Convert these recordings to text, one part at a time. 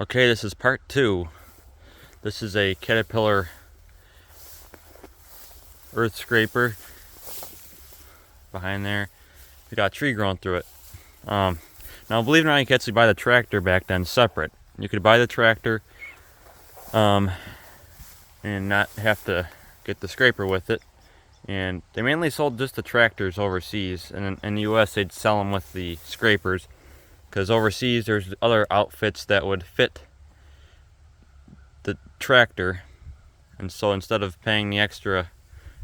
Okay, this is part 2. This is a Caterpillar earth scraper behind there. We got a tree growing through it. Now, believe it or not, you could actually buy the tractor back then separate. You could buy the tractor and not have to get the scraper with it. And they mainly sold just the tractors overseas, and in the US they'd sell them with the scrapers, because overseas there's other outfits that would fit the tractor, and so instead of paying the extra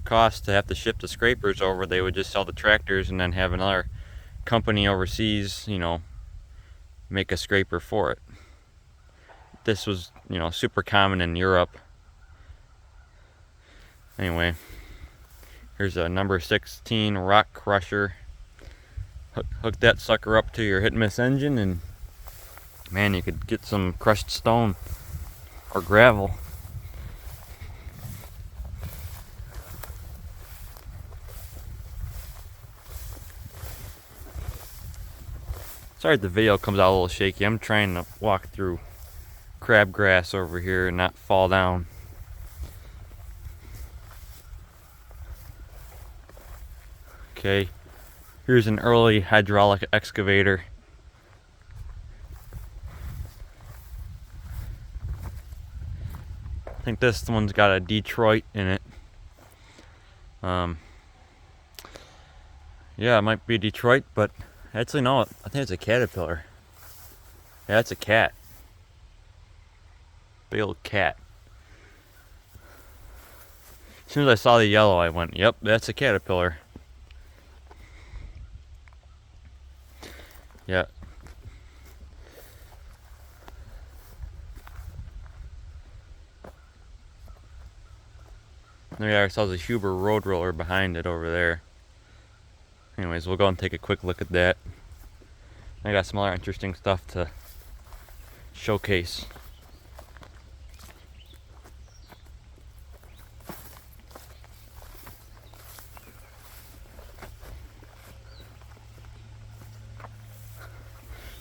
cost to have to ship the scrapers over, they would just sell the tractors and then have another company overseas, make a scraper for it. This was, super common in Europe. Anyway, here's a number 16 rock crusher. Hook that sucker up to your hit and miss engine, and man, you could get some crushed stone or gravel. Sorry if the video comes out a little shaky. I'm trying to walk through crabgrass over here and not fall down. Okay, here's an early hydraulic excavator. I think this one's got a Detroit in it. Yeah, it might be Detroit, but actually no, I think it's a Caterpillar. Yeah, it's a cat. Big old cat. As soon as I saw the yellow, I went, yep, that's a Caterpillar. Yeah. There we are, ourselves a Huber road roller behind it over there. Anyways, we'll go and take a quick look at that. I got some other interesting stuff to showcase.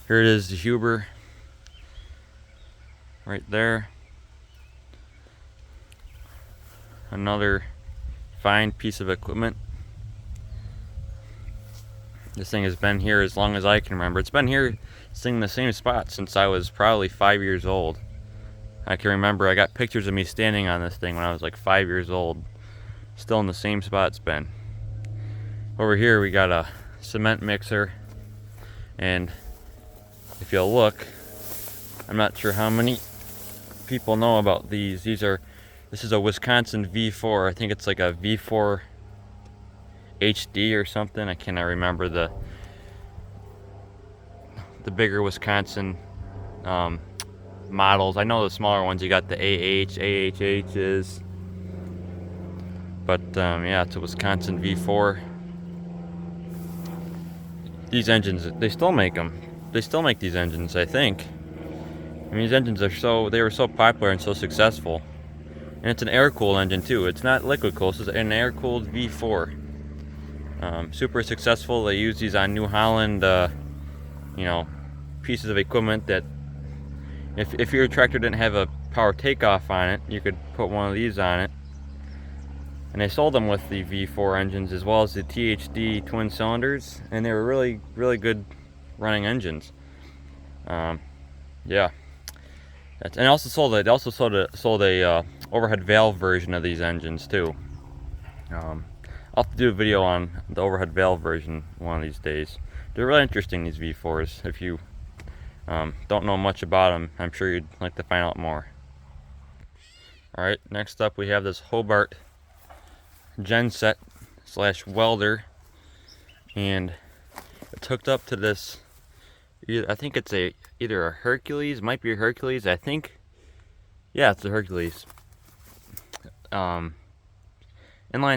Here it is, the Huber, right there. Another fine piece of equipment. This thing has been here as long as I can remember. It's been here, sitting in the same spot since I was probably 5 years old. I can remember I got pictures of me standing on this thing when I was like 5 years old. Still in the same spot it's been. Over here we got a cement mixer, and if you'll look, I'm not sure how many people know about these. This is a Wisconsin V4. I think it's like a V4 HD or something. I cannot remember the bigger Wisconsin models. I know the smaller ones, you got the AHHs, but yeah, it's a Wisconsin V4. These engines, they still make them. They still make these engines, I think. I mean, these engines they were so popular and so successful. And it's an air-cooled engine too. It's not liquid-cooled. This is an air-cooled V4. Super successful. They use these on New Holland, pieces of equipment that if your tractor didn't have a power takeoff on it, you could put one of these on it. And they sold them with the V4 engines as well as the THD twin cylinders, and they were really, really good running engines. Yeah. And also sold a overhead valve version of these engines too. I'll have to do a video on the overhead valve version one of these days. They're really interesting, these V4s. If you don't know much about them, I'm sure you'd like to find out more. Alright, next up we have this Hobart genset / welder, and it's hooked up to this, I think it's either a Hercules, might be a Hercules, I think. Yeah, it's a Hercules. Inline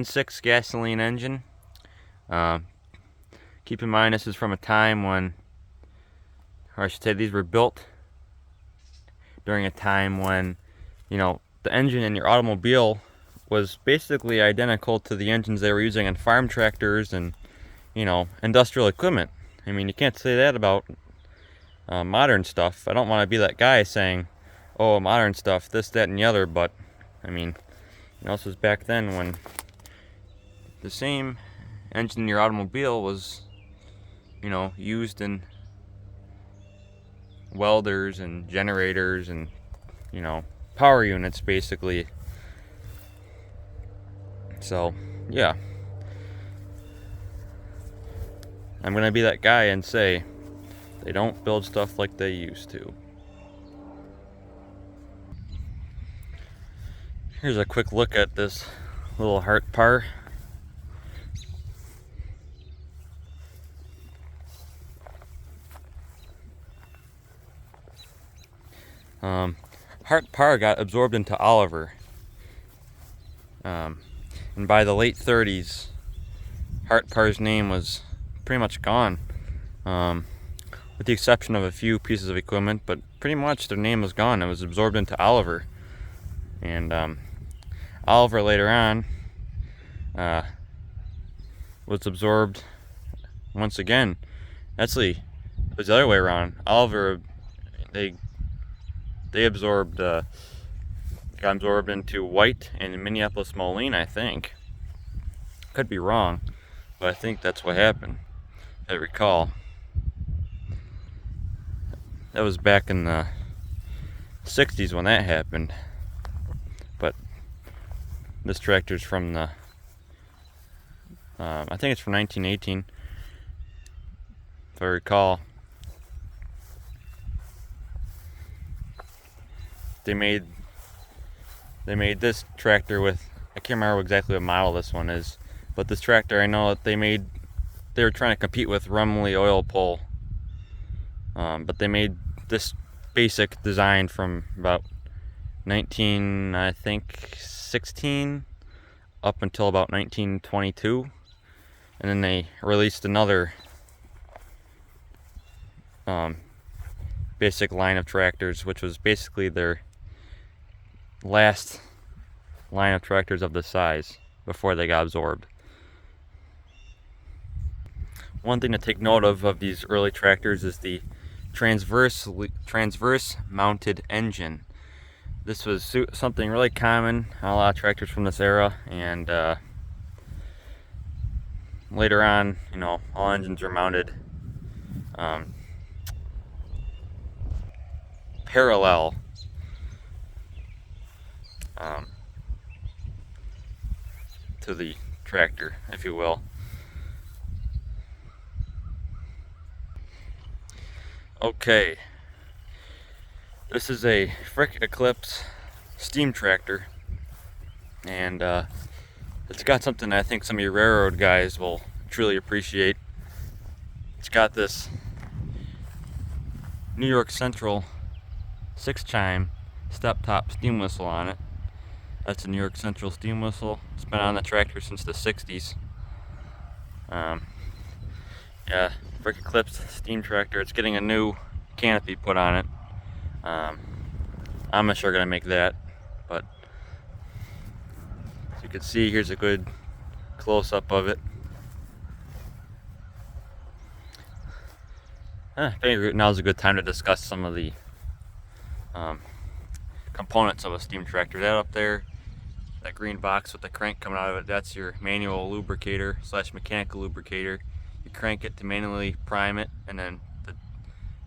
6 gasoline engine. Keep in mind, this is from a time when, or I should say, these were built during a time when, the engine in your automobile was basically identical to the engines they were using on farm tractors and, industrial equipment. I mean, you can't say that about modern stuff. I don't want to be that guy saying, oh, modern stuff, this, that, and the other, but I mean, this was back then when the same engine in your automobile was, used in welders and generators and, power units basically. So, yeah. I'm gonna be that guy and say, they don't build stuff like they used to. Here's a quick look at this little Hart Par. Hart Par got absorbed into Oliver. And by the late 30s, Hart Par's name was pretty much gone. With the exception of a few pieces of equipment, but pretty much their name was gone. It was absorbed into Oliver. And Oliver later on was absorbed once again. Actually, it was the other way around. Oliver, they absorbed, got absorbed into White and Minneapolis Moline, I think. Could be wrong, but I think that's what happened, if I recall. That was back in the 60s when that happened. But this tractor's from the, I think it's from 1918, if I recall. They made this tractor with, I can't remember exactly what model this one is, but this tractor, I know that they were trying to compete with Rumley oil pull, but they made this basic design from about 1916 up until about 1922, and then they released another basic line of tractors, which was basically their last line of tractors of the size before they got absorbed. One thing to take note of these early tractors is the transverse mounted engine. This was something really common on a lot of tractors from this era, and later on, all engines are mounted parallel to the tractor, if you will. Okay, this is a Frick Eclipse steam tractor, and it's got something I think some of your railroad guys will truly appreciate. It's got this New York Central 6-chime step-top steam whistle on it. That's a New York Central steam whistle. It's been on the tractor since the 60s. Yeah, Frick Eclipse steam tractor. It's getting a new canopy put on it. I'm not sure gonna make that, but as you can see, here's a good close-up of it. I think now's a good time to discuss some of the components of a steam tractor. That up there, that green box with the crank coming out of it, that's your manual lubricator / mechanical lubricator. You crank it to manually prime it, and then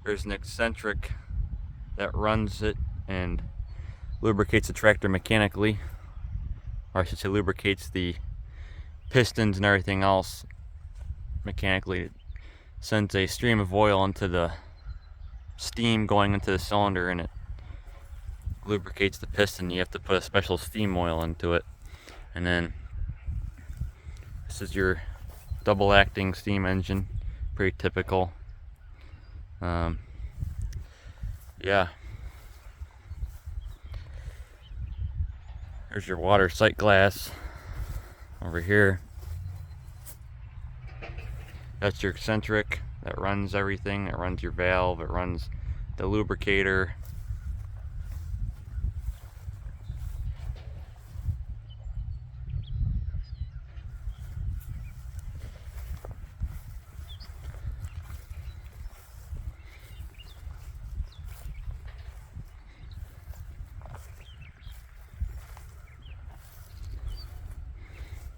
there's an eccentric that runs it and lubricates the tractor mechanically, or I should say lubricates the pistons and everything else mechanically. It sends a stream of oil into the steam going into the cylinder, and it lubricates the piston. You have to put a special steam oil into it. And then this is your double acting steam engine, pretty typical. Yeah, there's your water sight glass over here. That's your eccentric that runs everything. It runs your valve, it runs the lubricator.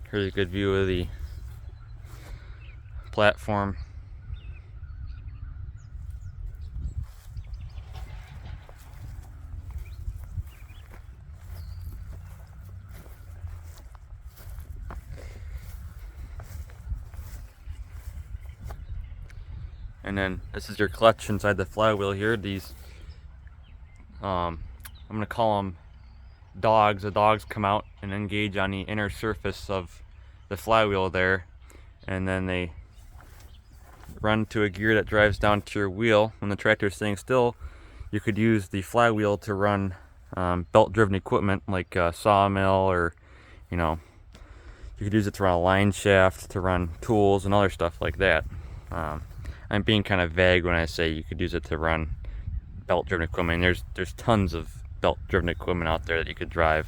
Here's a good view of the platform. And then this is your clutch inside the flywheel here. These, I'm gonna call them dogs. The dogs come out and engage on the inner surface of the flywheel there, and then they run to a gear that drives down to your wheel. When the tractor is staying still, you could use the flywheel to run belt-driven equipment like a sawmill, or you could use it to run a line shaft, to run tools and other stuff like that. I'm being kind of vague when I say you could use it to run belt-driven equipment. There's tons of belt-driven equipment out there that you could drive,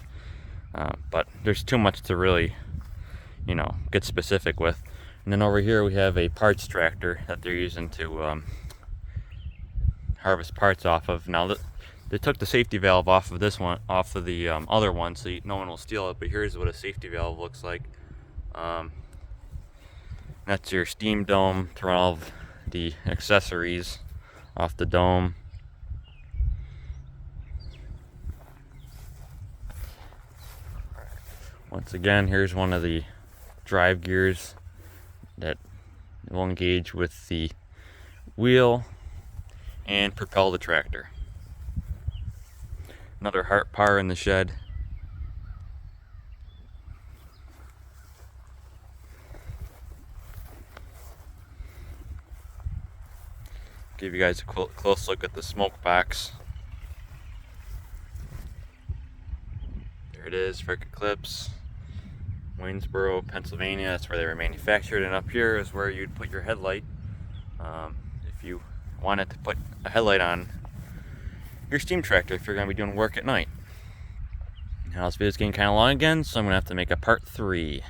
but there's too much to really, get specific with. And then over here we have a parts tractor that they're using to harvest parts off of. Now they took the safety valve off of this one, off of the other one, so no one will steal it. But here's what a safety valve looks like. That's your steam dome to run all of the accessories off the dome. Once again, here's one of the drive gears that will engage with the wheel and propel the tractor. Another heart power in the shed. Give you guys a close look at the smoke box. There it is, Frick Eclipse, Waynesboro, Pennsylvania. That's where they were manufactured. And up here is where you'd put your headlight. If you wanted to put a headlight on your steam tractor, if you're going to be doing work at night. Now this video is getting kind of long again, so I'm going to have to make a part 3.